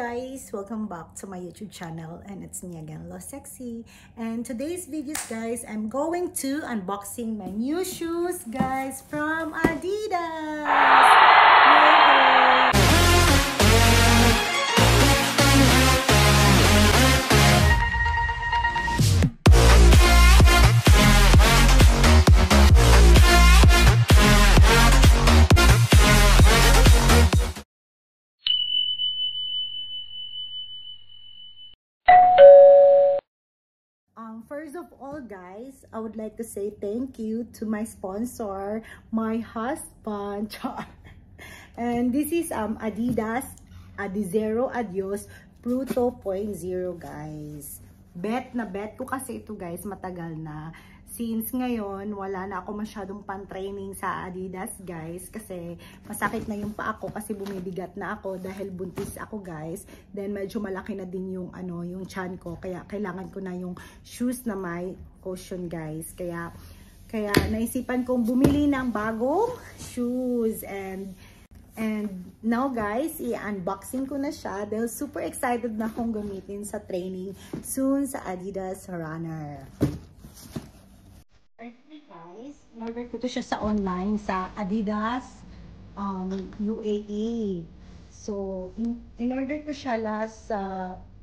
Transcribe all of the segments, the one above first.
guys, welcome back to my YouTube channel, and it's me again, Losexy. And today's videos, guys, I'm going to unboxing my new shoes, guys, from Adidas. Yay! First of all, guys, I would like to say thank you to my sponsor, my husband, Char. And this is Adidas Adizero Adios Pro 2.0, guys. Bet ko kasi ito, guys, matagal na. Since ngayon, wala na ako masyadong pan-training sa Adidas, guys. Kasi masakit na yung paa ko kasi bumibigat na ako dahil buntis ako, guys. Then medyo malaki na din yung yung tiyan ko. Kaya kailangan ko na yung shoes na may cushion, guys. Kaya naisipan kong bumili ng bagong shoes. And now, guys, i-unboxing ko na siya dahil super excited na akong gamitin sa training soon sa Adidas Runner. Guys, order ko to siya sa online sa Adidas UAE. So, in-order ko siya last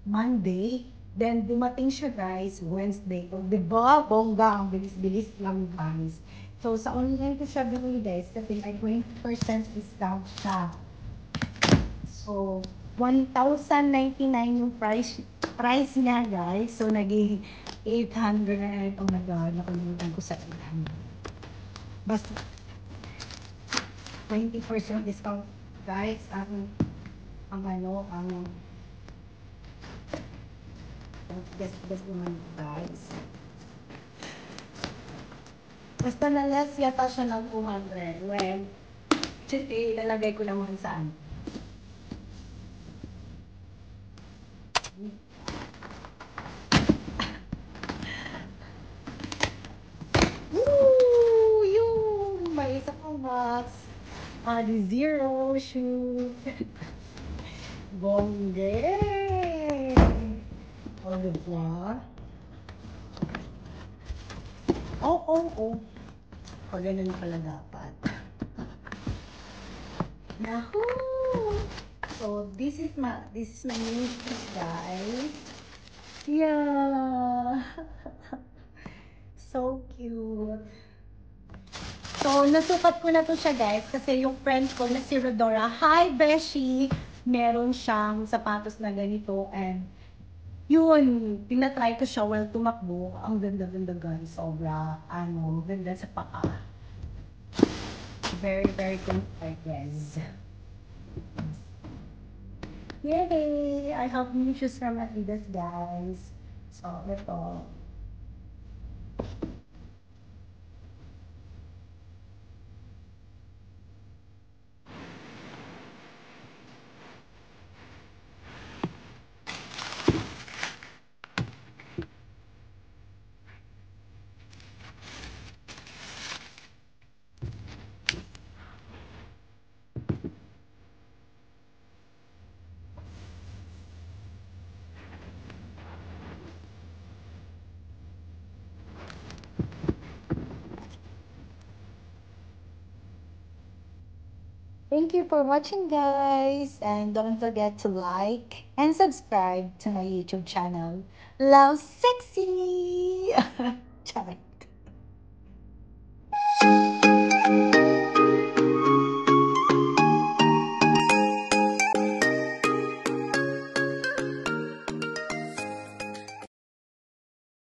Monday. Then, dumating siya, guys, Wednesday. O, diba? Bongga. Ang bilis-bilis lang, guys. So, sa online ko siya binili, guys, kasi may 20% discount siya. So, 1,099 yung price niya, guys. So, naging 800. Oh my God, nakalimutan ko sa 800. Basta 20% discount, guys. Ang guess naman, guys. Basta na less yata siya ng 200. Well, ilalagay ko naman saan. May isa pang box. Adizero shoe. Bongge. O, diba? Oh. O, ganun pala dapat. Yahoo! So, this is my new shoes, guys. Yeah. So cute. So, nasukat ko na to siya, guys, kasi yung friend ko na si Rodora, hi, Beshi! Meron siyang sapatos na ganito, and yun, tinatry ko siya while tumakbo. Ang ganda-ganda, guys. Sobra, ganda sa paa. Very, very comfy, guys. Yay! I have new shoes from Adidas, guys. So, ito. Thank you for watching, guys, and don't forget to like and subscribe to my YouTube channel, Losexy. Ciao.